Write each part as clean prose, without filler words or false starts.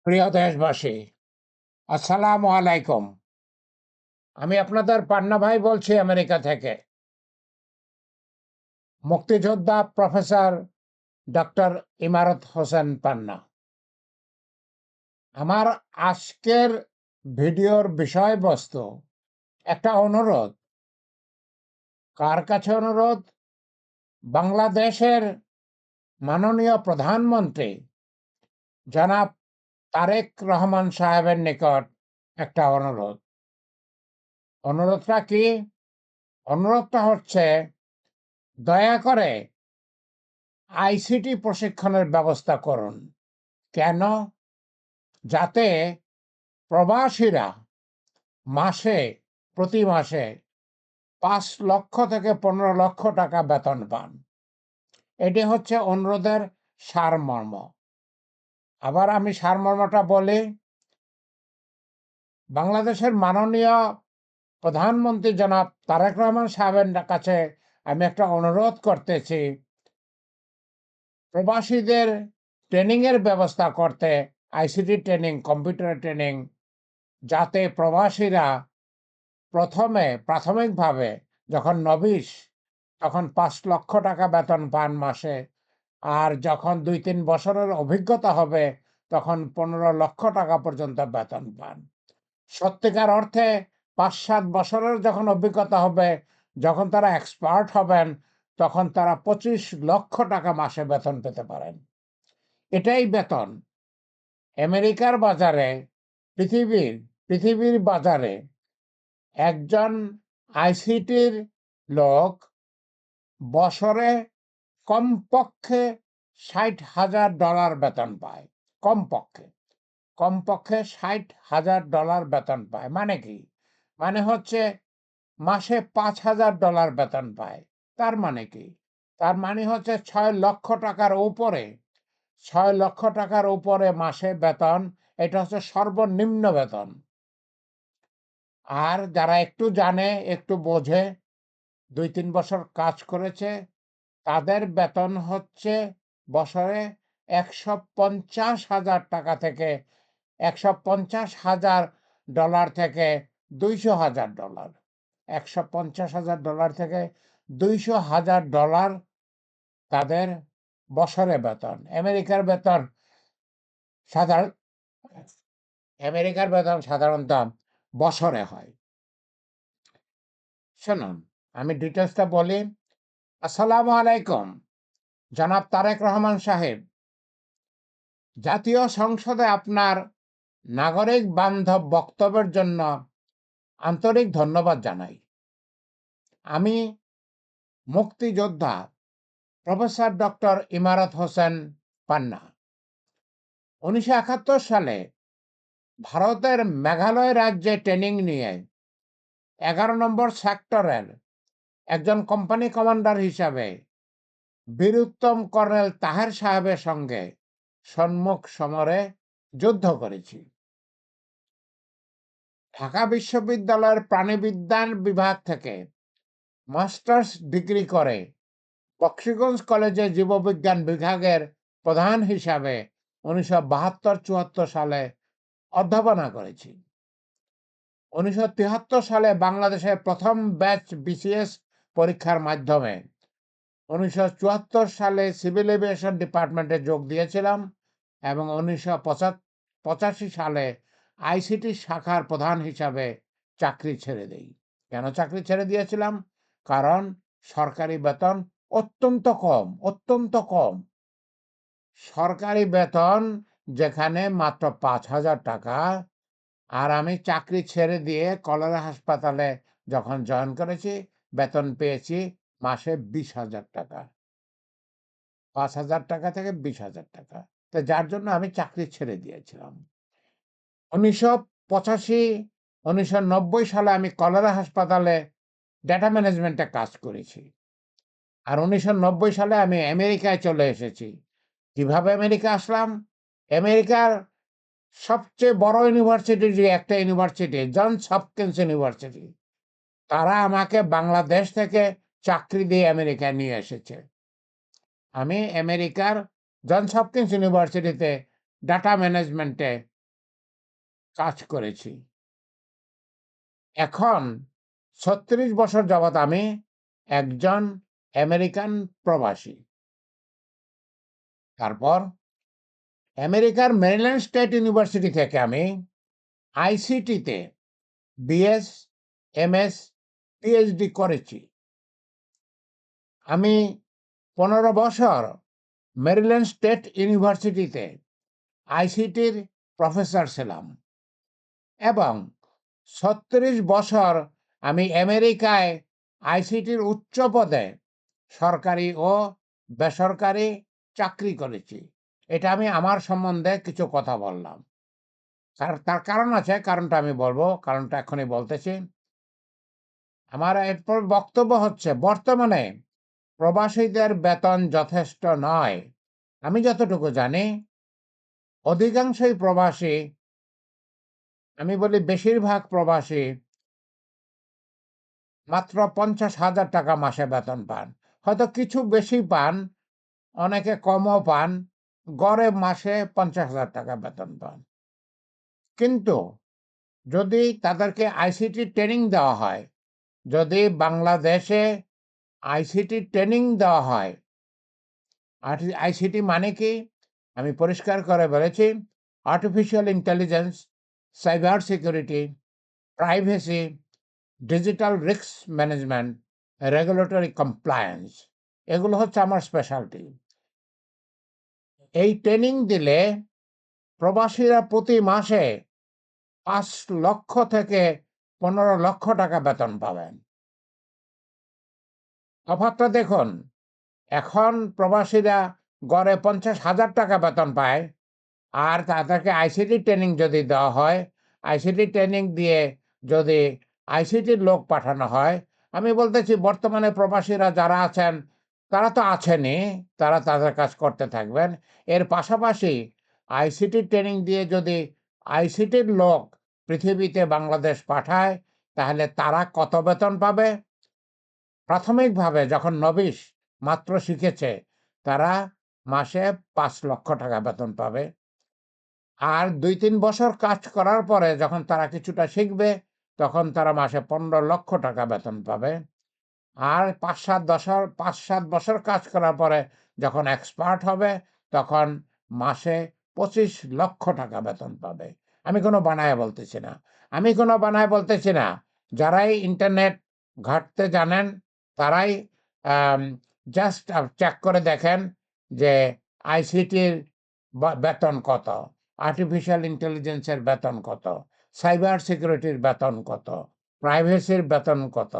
প্রিয় দেশবাসী, আসসালামু আলাইকুম। আমি আপনাদের পান্না ভাই বলছি আমেরিকা থেকে। মুক্তিযোদ্ধা প্রফেসর ডক্টর ইমারত হোসেন পান্না। আমার আজকের ভিডিওর বিষয়বস্তু একটা অনুরোধ। কার কাছে অনুরোধ? বাংলাদেশের মাননীয় প্রধানমন্ত্রী জনাব তারেক রহমান সাহেবের নিকট একটা অনুরোধ। অনুরোধটা কি? অনুরোধটা হচ্ছে, দয়া করে আইসিটি প্রশিক্ষণের ব্যবস্থা করুন। কেন? যাতে প্রবাসীরা প্রতি মাসে ৫ লক্ষ থেকে ১৫ লক্ষ টাকা বেতন পান। এটি হচ্ছে অনুরোধের সারমর্ম। আবার আমি সারমর্মটা বলি। বাংলাদেশের মাননীয় প্রধানমন্ত্রী জনাব তারেক রহমান সাহেবের কাছে আমি একটা অনুরোধ করতেছি, প্রবাসীদের ট্রেনিংয়ের ব্যবস্থা করতে, আইসিটি ট্রেনিং, কম্পিউটার ট্রেনিং, যাতে প্রবাসীরা প্রাথমিকভাবে যখন নবিশ তখন ৫ লক্ষ টাকা বেতন পান মাসে, আর যখন ২-৩ বছরের অভিজ্ঞতা হবে তখন ১৫ লক্ষ টাকা পর্যন্ত বেতন পান। সত্যিকার অর্থে ৫-৭ বছরের যখন অভিজ্ঞতা হবে, যখন তারা এক্সপার্ট হবেন, তখন তারা ২৫ লক্ষ টাকা মাসে বেতন পেতে পারেন। এটাই বেতন। আমেরিকার বাজারে, পৃথিবীর বাজারে একজন আইসিটির লোক বছরে কমপক্ষে $৬০,০০০ বেতন পায়। কমপক্ষে $৬০,০০০ বেতন পায়। মানে কি? মানে হচ্ছে মাসে $৫,০০০ বেতন পায়। তার মানে কি? তার মানে হচ্ছে ৬ লক্ষ টাকার উপরে, ৬ লক্ষ টাকার উপরে মাসে বেতন। এটা হচ্ছে সর্বনিম্ন বেতন। আর যারা একটু জানে, একটু বোঝে, ২-৩ বছর কাজ করেছে, তাদের বেতন হচ্ছে বছরে $১৫০,০০০ থেকে $১৫০,০০০ থেকে $২০০,০০০। $১৫০,০০০ থেকে $২০০,০০০ তাদের বছরে বেতন। সাধারণ আমেরিকার বেতন সাধারণত বছরে হয়। শুনুন, আমি ডিটেলসটা বলি। আসসালামু আলাইকুম। জনাব তারেক রহমান সাহেব, জাতীয় সংসদে আপনার নাগরিক বান্ধব বক্তব্যের জন্য আন্তরিক ধন্যবাদ জানাই। আমি মুক্তিযোদ্ধা প্রফেসর ডক্টর ইমারত হোসেন পান্না। ১৯৭১ সালে ভারতের মেঘালয় রাজ্যে ট্রেনিং নিয়ে ১১ নম্বর সেক্টরের একজন কোম্পানি কমান্ডার হিসাবে বীরুত্তম কর্নেল তাহের সাহেবের সঙ্গে সম্মুখ সমরে যুদ্ধ করেছি। ঢাকা বিশ্ববিদ্যালয়ের প্রাণিবিজ্ঞান বিভাগ থেকে মাস্টার্স ডিগ্রি করে বক্সিগঞ্জ কলেজে জীববিজ্ঞান বিভাগের প্রধান হিসাবে ১৯৭২-৭৪ সালে অধ্যাপনা করেছি। ১৯৭৩ সালে বাংলাদেশের প্রথম ব্যাচ বিসিএস পরীক্ষার মাধ্যমে ১৯৭৪ সালে সিভিল এভিয়েশন ডিপার্টমেন্টে যোগ দিয়েছিলাম এবং ১৯৮৫ সালে আইসিটি শাখার প্রধান হিসাবে চাকরি ছেড়ে দেই। কেন চাকরি ছেড়ে দিয়েছিলাম? কারণ সরকারি বেতন অত্যন্ত কম। সরকারি বেতন যেখানে মাত্র ৫,০০০ টাকা, আর আমি চাকরি ছেড়ে দিয়ে কলেরা হাসপাতালে যখন জয়েন করেছি, বেতন পেয়েছি মাসে ২০,০০০ টাকা। ৫,০০০ টাকা থেকে ২০,০০০ টাকা। তো যার জন্য আমি চাকরি ছেড়ে দিয়েছিলাম। ১৯৮৫, ১৯৯০ সালে আমি কলেরা হাসপাতালে ডেটা ম্যানেজমেন্টে কাজ করেছি। আর ১৯৯০ সালে আমি আমেরিকায় চলে এসেছি। কিভাবে আমেরিকা আসলাম? আমেরিকার সবচেয়ে বড় ইউনিভার্সিটি, যে একটা ইউনিভার্সিটি, জনস হপকিন্স ইউনিভার্সিটি, তারা আমাকে বাংলাদেশ থেকে চাকরি দিয়ে আমেরিকায় নিয়ে এসেছে। আমি আমেরিকার জনস হপকিন্স ইউনিভার্সিটিতে ডাটা ম্যানেজমেন্টে কাজ করেছি। এখন ৩৬ বছর যাবৎ আমি একজন আমেরিকান প্রবাসী। তারপর আমেরিকার মেরিল্যান্ড স্টেট ইউনিভার্সিটি থেকে আমি আইসিটিতে বিএস, এমএস, পিএইচডি করেছি। আমি ১৫ বছর মেরিল্যান্ড স্টেট ইউনিভার্সিটিতে আইসিটির প্রফেসর ছিলাম এবং ৩৬ বছর আমি আমেরিকায় আইসিটির উচ্চ পদে সরকারি ও বেসরকারি চাকরি করেছি। এটা আমি আমার সম্বন্ধে কিছু কথা বললাম। তার কারণ আছে, কারণটা আমি বলবো, কারণটা এখনই বলতেছি। আমার এরপর বক্তব্য হচ্ছে, বর্তমানে প্রবাসীদের বেতন যথেষ্ট নয়। আমি যতটুকু জানি অধিকাংশই প্রবাসী, আমি বলি বেশিরভাগ প্রবাসী মাত্র ৫০,০০০ টাকা মাসে বেতন পান। হয়তো কিছু বেশি পান, অনেকে কমও পান, গড়ে মাসে ৫০,০০০ টাকা বেতন পান। কিন্তু যদি তাদেরকে আইসিটি ট্রেনিং দেওয়া হয়, যদি বাংলাদেশে আইসিটি ট্রেনিং দেওয়া হয়, আইসিটি মানে কি আমি পরিষ্কার করে বলেছি, artificial intelligence, cyber security, privacy, digital risk management, regulatory compliance, এগুলো হচ্ছে আমার স্পেশালিটি। এই ট্রেনিং দিলে প্রবাসীরা প্রতি মাসে ৫ লক্ষ থেকে ১৫ লক্ষ টাকা বেতন পাবেন। তফাৎটা দেখুন, এখন প্রবাসীরা গড়ে ৫০,০০০ টাকা বেতন পায়, আর তাদেরকে আইসিটি ট্রেনিং যদি দেওয়া হয়, আইসিটি ট্রেনিং দিয়ে যদি আইসিটির লোক পাঠানো হয়, আমি বলতেছি বর্তমানে প্রবাসীরা যারা আছেন তারা তো আছেনই, তারা তাদের কাজ করতে থাকবেন। এর পাশাপাশি আইসিটি ট্রেনিং দিয়ে যদি আইসিটির লোক পৃথিবীতে বাংলাদেশ পাঠায়, তাহলে তারা কত বেতন পাবে? প্রাথমিকভাবে যখন নবিশ মাত্র শিখেছে, তারা মাসে ৫ লক্ষ টাকা বেতন পাবে। আর ২-৩ বছর কাজ করার পরে যখন তারা কিছুটা শিখবে, তখন তারা মাসে ১৫ লক্ষ টাকা বেতন পাবে। আর ৫-৭ বছর কাজ করার পরে যখন এক্সপার্ট হবে, তখন মাসে ২৫ লক্ষ টাকা বেতন পাবে। আমি কোনো বানায়ে বলতেছি না। যারাই ইন্টারনেট ঘাঁটতে জানেন, তারাই জাস্ট চেক করে দেখেন যে আইসিটির বেতন কত, আর্টিফিশিয়াল ইন্টেলিজেন্সের বেতন কত, সাইবার সিকিউরিটির বেতন কত, প্রাইভেসির বেতন কত,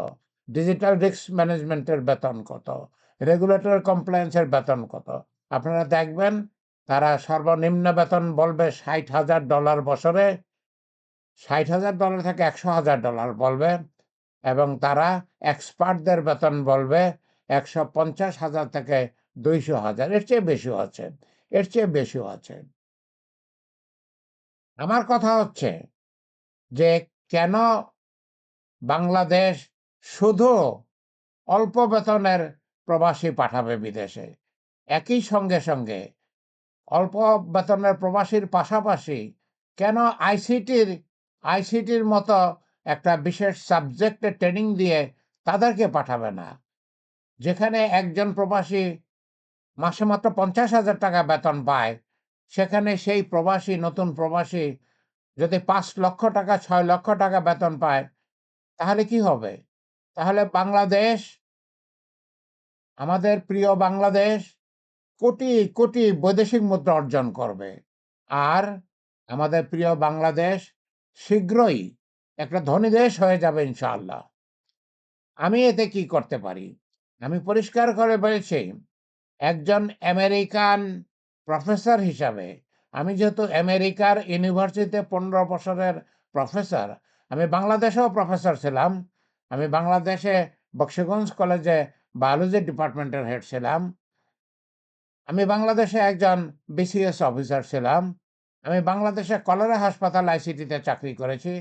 ডিজিটাল রিস্ক ম্যানেজমেন্টের বেতন কত, রেগুলেটরি কমপ্লায়েন্সের বেতন কত। আপনারা দেখবেন তারা সর্বনিম্ন বেতন বলবে $৬০,০০০ বছরে, $৬০,০০০ থেকে $১০০,০০০ বলবে, এবং তারা এক্সপার্টদের বেতন বলবে ১৫০,০০০ থেকে ২০০,০০০। এর চেয়ে বেশিও আছে। আমার কথা হচ্ছে যে কেন বাংলাদেশ শুধু অল্প বেতনের প্রবাসী পাঠাবে বিদেশে? একই সঙ্গে অল্প বেতনের প্রবাসীর পাশাপাশি কেন আইসিটির মতো একটা বিশেষ সাবজেক্টে ট্রেনিং দিয়ে তাদেরকে পাঠাবে না? যেখানে একজন প্রবাসী মাসে মাত্র ৫০,০০০ টাকা বেতন পায়, সেখানে সেই নতুন প্রবাসী যদি ৫ লক্ষ টাকা, ৬ লক্ষ টাকা বেতন পায়, তাহলে কি হবে? তাহলে বাংলাদেশ, আমাদের প্রিয় বাংলাদেশ, কোটি কোটি বৈদেশিক মুদ্রা অর্জন করবে। আর আমাদের প্রিয় বাংলাদেশ শীঘ্রই একটা ধনী দেশ হয়ে যাবে ইনশাআল্লাহ। আমি এতে কি করতে পারি? আমি পরিষ্কার করে বলেছি, একজন আমেরিকান প্রফেসর হিসাবে, আমি যেহেতু আমেরিকার ইউনিভার্সিটিতে ১৫ বছরের প্রফেসর, আমি বাংলাদেশেও প্রফেসর ছিলাম। আমি বাংলাদেশে বক্সিগঞ্জ কলেজে বায়োলজি ডিপার্টমেন্টের হেড ছিলাম। আমি বাংলাদেশে একজন বিসিএস অফিসার ছিলাম। আমি বাংলাদেশে কলেরা হাসপাতাল আইসিটিতে চাকরি করেছি।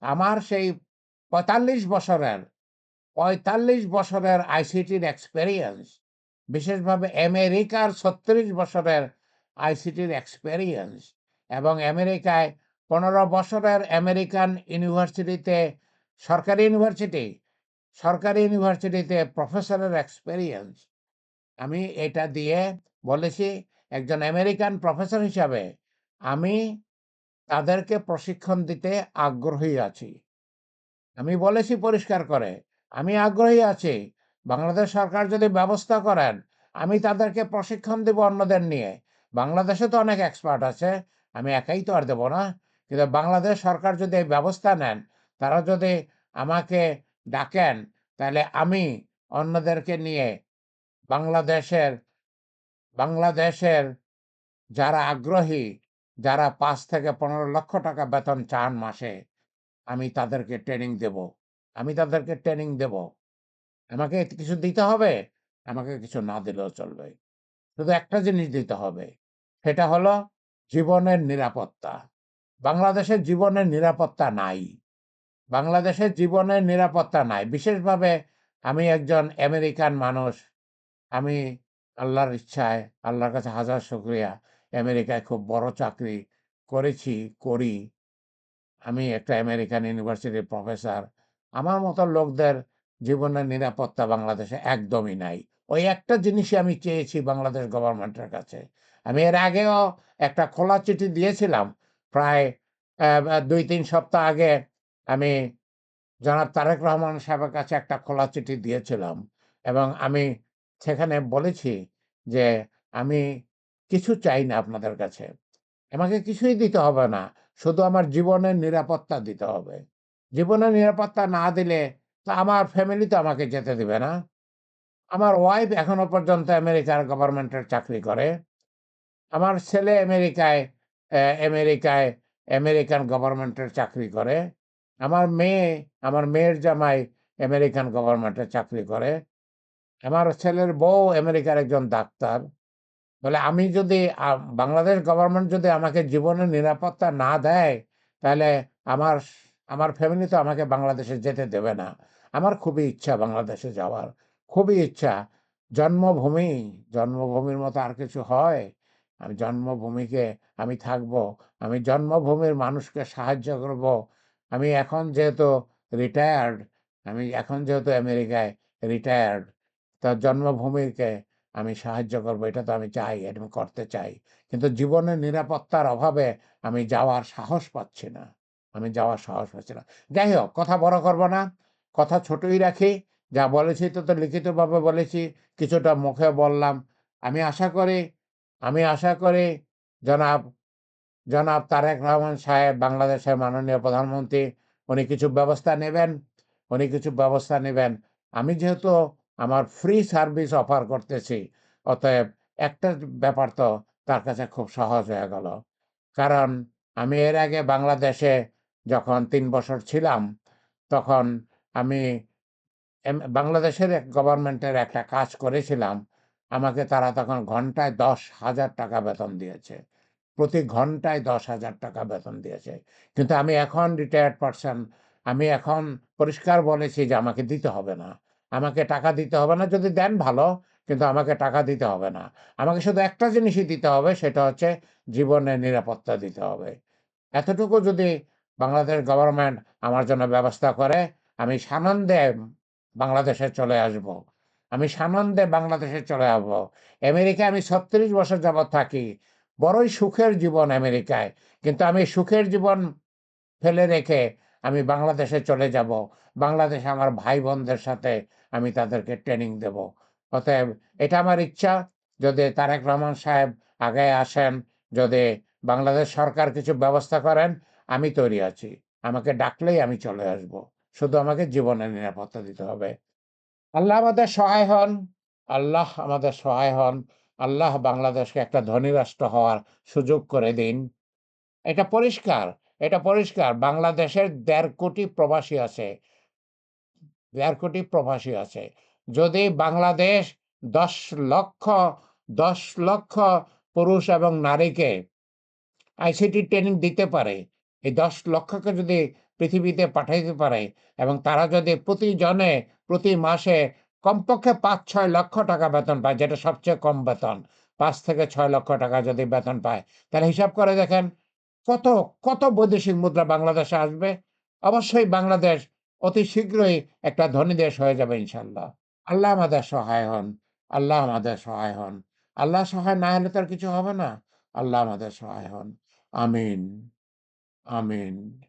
আমার সেই ৪৫ বছরের ৪৫ বছরের আইসিটির এক্সপেরিয়েন্স, বিশেষভাবে আমেরিকার ৩৬ বছরের আইসিটির এক্সপেরিয়েন্স, এবং আমেরিকায় 15 বছরের আমেরিকান ইউনিভার্সিটিতে, সরকারি ইউনিভার্সিটিতে প্রফেসরের এক্সপেরিয়েন্স, আমি এটা দিয়ে বলেছি একজন আমেরিকান প্রফেসর হিসাবে আমি তাদেরকে প্রশিক্ষণ দিতে আগ্রহী আছি। আমি বলেছি পরিষ্কার করে, আমি আগ্রহী আছি। বাংলাদেশ সরকার যদি ব্যবস্থা করেন, আমি তাদেরকে প্রশিক্ষণ দেব অন্যদের নিয়ে। বাংলাদেশে তো অনেক এক্সপার্ট আছে, আমি একাই তো আর দেব না। কিন্তু বাংলাদেশ সরকার যদি এই ব্যবস্থা নেন, তারা যদি আমাকে ডাকেন, তাহলে আমি অন্যদেরকে নিয়ে বাংলাদেশের বাংলাদেশের যারা আগ্রহী, যারা ৫ থেকে ১৫ লক্ষ টাকা বেতন চান মাসে, আমি তাদেরকে ট্রেনিং দেব। আমাকে কিছু দিতে হবে, আমাকে কিছু না দিলেও চলবে। শুধু একটা জিনিস দিতে হবে, সেটা হলো জীবনের নিরাপত্তা। বাংলাদেশের জীবনের নিরাপত্তা নাই। বিশেষভাবে আমি একজন আমেরিকান মানুষ। আমি আল্লাহর ইচ্ছায়, আল্লাহর কাছে হাজার শুকরিয়া, আমেরিকায় খুব বড় চাকরি করেছি, করি। আমি একটা আমেরিকান ইউনিভার্সিটির প্রফেসর। আমার মতো লোকদের জীবনের নিরাপত্তা বাংলাদেশে একদমই নাই। ওই একটা জিনিসই আমি চেয়েছি বাংলাদেশ গভর্নমেন্টের কাছে। আমি এর আগেও একটা খোলা চিঠি দিয়েছিলাম। প্রায় ২-৩ সপ্তাহ আগে আমি জনাব তারেক রহমান সাহেবের কাছে একটা খোলা চিঠি দিয়েছিলাম, এবং আমি সেখানে বলেছি যে, "আমি কিছু চাই না আপনাদের কাছে। আমাকে কিছুই দিতে হবে না। শুধু আমার জীবনের নিরাপত্তা দিতে হবে। জীবনের নিরাপত্তা না দিলে তো আমার ফ্যামিলি তো আমাকে যেতে দিবে না।" আমার ওয়াইফ এখনো পর্যন্ত আমেরিকার গভর্নমেন্টের চাকরি করে। আমার ছেলে আমেরিকায় আমেরিকান গভর্নমেন্টের চাকরি করে। আমার মেয়ে, আমার মেয়ের জামাই আমেরিকান গভর্নমেন্টের চাকরি করে। আমার ছেলের বউ আমেরিকার একজন ডাক্তার। বলে আমি যদি বাংলাদেশ গভর্নমেন্ট যদি আমাকে জীবনের নিরাপত্তা না দেয়, তাহলে আমার আমার ফ্যামিলি তো আমাকে বাংলাদেশে যেতে দেবে না। আমার খুবই ইচ্ছা বাংলাদেশে যাওয়ার, খুবই ইচ্ছা। জন্মভূমি, জন্মভূমির মতো আর কিছু হয়? আমি জন্মভূমিকে আমি থাকবো। আমি জন্মভূমির মানুষকে সাহায্য করব। আমি এখন যেহেতু রিটায়ার্ড, আমেরিকায় রিটায়ার্ড, তো জন্মভূমিকে আমি সাহায্য করব, এটা তো আমি চাই, এটা আমি করতে চাই। কিন্তু জীবনের নিরাপত্তার অভাবে আমি যাওয়ার সাহস পাচ্ছি না। যাই হোক, কথা বড় করব না, কথা ছোটই রাখি। যা বলেছি তো লিখিতভাবে বলেছি, কিছুটা মুখে বললাম। আমি আশা করি আমি আশা করি জনাব জনাব তারেক রহমান সাহেব, বাংলাদেশের মাননীয় প্রধানমন্ত্রী, উনি কিছু ব্যবস্থা নেবেন। আমি যেহেতু আমার ফ্রি সার্ভিস অফার করতেছি, অতএব একটা ব্যাপার তো তার কাছে খুব সহজ হয়ে গেল। কারণ আমি এর আগে বাংলাদেশে যখন ৩ বছর ছিলাম, তখন আমি বাংলাদেশের গভর্নমেন্টের একটা কাজ করেছিলাম। আমাকে তারা তখন ঘন্টায় ১০,০০০ টাকা বেতন দিয়েছে। প্রতি ঘন্টায় ১০,০০০ টাকা বেতন দিয়েছে। কিন্তু আমি এখন রিটায়ার্ড পারসন। আমি এখন পরিষ্কার বলেছি যে আমাকে দিতে হবে না। আমাকে টাকা দিতে হবে না, যদি দেন ভালো, কিন্তু আমাকে টাকা দিতে হবে না। আমাকে শুধু একটা জিনিসই দিতে হবে, সেটা হচ্ছে জীবনের নিরাপত্তা দিতে হবে। এতটুকু যদি বাংলাদেশ গভর্নমেন্ট আমার জন্য ব্যবস্থা করে, আমি সানন্দে বাংলাদেশে চলে আসব। আমেরিকায় আমি ৩৬ বছর যাবৎ থাকি। বড়ই সুখের জীবন আমেরিকায়। কিন্তু আমি সুখের জীবন ফেলে রেখে আমি বাংলাদেশে চলে যাব। বাংলাদেশে আমার ভাই-বোনদের সাথে আমি তাদেরকে ট্রেনিং দেব। অতএব এটা আমার ইচ্ছা, যদি তারেক রহমান সাহেব আগায় আসেন, যদি বাংলাদেশ সরকার কিছু ব্যবস্থা করেন, আমি তৈরি আছি। আমাকে ডাকলেই আমি চলে আসব। শুধু আমাকে জীবনের নিরাপত্তা দিতে হবে। আল্লাহ আমাদের সহায় হন। আল্লাহ আমাদের সহায় হন। আল্লাহ বাংলাদেশকে একটা ধনী রাষ্ট্র হওয়ার সুযোগ করে দিন। এটা পরিষ্কার, বাংলাদেশের ১.৫ কোটি প্রবাসী আছে। ১.৫ কোটি প্রবাসী আছে। যদি বাংলাদেশ ১০ লক্ষ ১০ লক্ষ পুরুষ এবং নারীকে আইসিটি ট্রেনিং দিতে পারে, এই ১০ লক্ষকে যদি পৃথিবীতে পাঠাইতে পারে, এবং তারা যদি প্রতিজনে প্রতি মাসে কমপক্ষে ৫-৬ লক্ষ টাকা বেতন পায়, যেটা সবচেয়ে কম বেতন, ৫ থেকে ৬ লক্ষ টাকা যদি বেতন পায়, তাহলে হিসাব করে দেখেন কত, কত বৈদেশিক মুদ্রা বাংলাদেশে আসবে। অবশ্যই বাংলাদেশ অতি শীঘ্রই একটা ধনী দেশ হয়ে যাবে ইনশাআল্লাহ। আল্লাহ আমাদের সহায় হন। আল্লাহ আমাদের সহায় হন। আল্লাহ সহায় না হলে তো আর কিছু হবে না। আল্লাহ আমাদের সহায় হন। আমিন, আমিন।